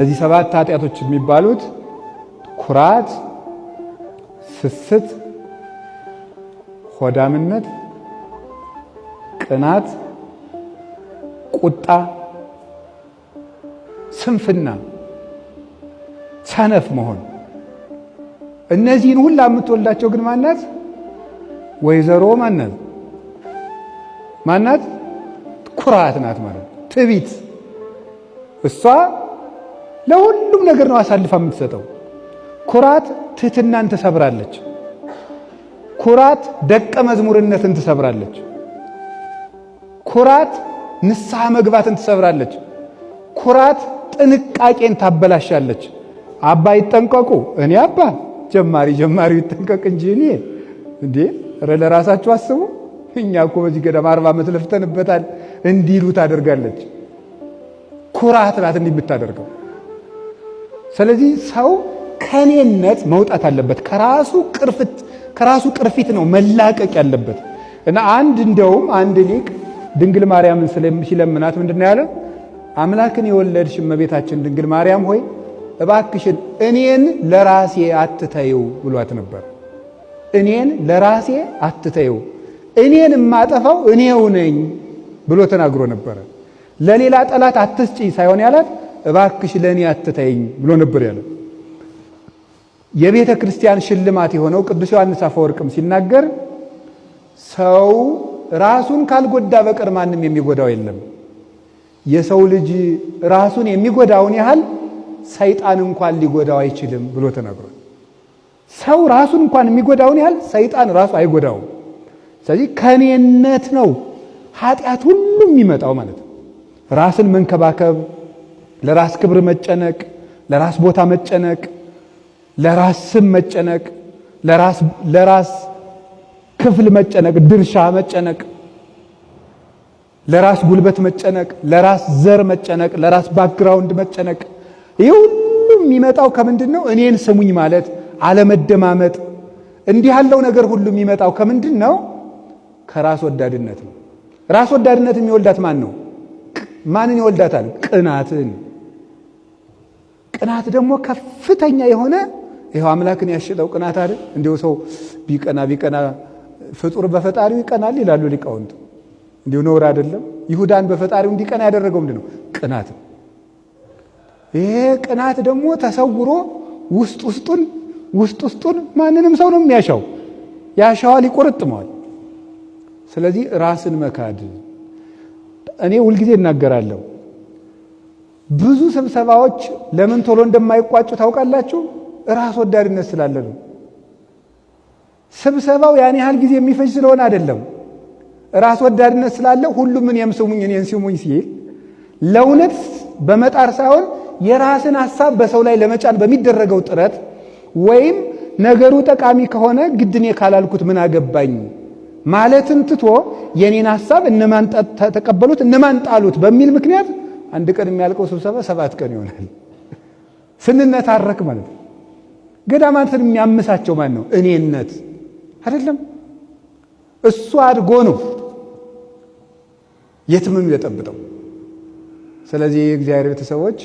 እነዚህ ሰባት ኃጢአቶች የሚባሉት ኩራት፣ ስስት፣ ሆዳምነት፣ ቅናት፣ ቁጣ፣ ስንፍና፣ ሰነፍ መሆን። እነዚህን ሁላ የምትወልዳቸው ግን ማናት? ወይዘሮ ማናት? ኩራት ናት ማለት ትዕቢት። እሷ ለሁሉም ነገር ነው አሳልፋ የምትሰጠው። ኩራት ትህትናን ትሰብራለች። ኩራት ደቀ መዝሙርነትን ትሰብራለች። ኩራት ንስሐ መግባትን ትሰብራለች። ኩራት ጥንቃቄን ታበላሻለች። አባ ይጠንቀቁ። እኔ አባ ጀማሪው ይጠንቀቅ እንጂ እኔ እንዴ ለራሳችሁ አስቡ። እኛ እኮ በዚህ ገዳም 40 ዓመት ለፍተንበታል እንዲሉ ታደርጋለች። ኩራት ናት እንዲህ የምታደርገው። ስለዚህ ሰው ከኔነት መውጣት አለበት። ከራሱ ቅርፊት ነው መላቀቅ ያለበት። እና አንድ ሊቅ ድንግል ማርያምን ሲለምናት ምንድነው ያለ? አምላክን የወለድሽ እመቤታችን ድንግል ማርያም ሆይ እባክሽን እኔን ለራሴ አትተይው ብሏት ነበር። እኔን ለራሴ አትተይው፣ እኔን የማጠፋው እኔው ነኝ ብሎ ተናግሮ ነበር። ለሌላ ጠላት አትስጪኝ ሳይሆን ያላት እባክሽ ለኔ አትተይኝ ብሎ ነበር ያለው። የቤተ ክርስቲያን ሽልማት የሆነው ቅዱስ ዮሐንስ አፈወርቅም ሲናገር ሰው ራሱን ካልጎዳ በቀር ማንም የሚጎዳው የለም። የሰው ልጅ ራሱን የሚጎዳውን ያህል ሰይጣን እንኳን ሊጎዳው አይችልም ብሎ ተናግሯል። ሰው ራሱን እንኳን የሚጎዳውን ያህል ሰይጣን ራሱ አይጎዳውም። ስለዚህ ከኔነት ነው ኃጢአት ሁሉ የሚመጣው ማለት ነው። ራስን መንከባከብ፣ ለራስ ክብር መጨነቅ፣ ለራስ ቦታ መጨነቅ፣ ለራስ ስም መጨነቅ፣ ለራስ ክፍል መጨነቅ፣ ድርሻ መጨነቅ፣ ለራስ ጉልበት መጨነቅ፣ ለራስ ዘር መጨነቅ፣ ለራስ ባክግራውንድ መጨነቅ። ይህ ሁሉ የሚመጣው ከምንድን ነው? እኔን ስሙኝ ማለት አለመደማመጥ። እንዲህ ያለው ነገር ሁሉ የሚመጣው ከምንድን ነው? ከራስ ወዳድነት ነው። ራስ ወዳድነት የሚወልዳት ማን ነው? ማንን ይወልዳታል? ቅናትን። ቅናት ደግሞ ከፍተኛ የሆነ ይሄው አምላክን ያሸጠው ቅናት አይደል? እንዲሁ ሰው ቢቀና ፍጡር በፈጣሪው ይቀናል ይላሉ ሊቃውንት። እንዲሁ ነውር አይደለም? ይሁዳን በፈጣሪው እንዲቀና ያደረገው ምንድነው? ቅናት። ይሄ ቅናት ደግሞ ተሰውሮ ውስጥ ውስጡን ማንንም ሰው ነው የሚያሻው። ያሻዋል፣ ይቆርጥመዋል። ስለዚህ ራስን መካድ። እኔ ሁልጊዜ እናገራለሁ፣ ብዙ ስብሰባዎች ለምን ቶሎ እንደማይቋጩ ታውቃላችሁ? ራስ ወዳድነት ስላለ ነው። ስብሰባው ያን ያህል ጊዜ የሚፈጅ ስለሆነ አይደለም። ራስ ወዳድነት ስላለ ሁሉም እኔን ስሙኝ ሲል ለእውነት በመጣር ሳይሆን የራስን ሐሳብ በሰው ላይ ለመጫን በሚደረገው ጥረት ወይም ነገሩ ጠቃሚ ከሆነ ግድኔ ካላልኩት ምን አገባኝ ማለትን ትቶ የኔን ሐሳብ እነማን ተቀበሉት እነማን ጣሉት በሚል ምክንያት አንድ ቀን የሚያልቀው ስብሰባ 7 ቀን ይሆናል። ስንነታረክ ማለት ነው። ገዳማትን የሚያምሳቸው ማን ነው? እኔነት አይደለም። እሱ አድጎ ነው የትምም የጠብጠው። ስለዚህ የእግዚአብሔር ቤተሰቦች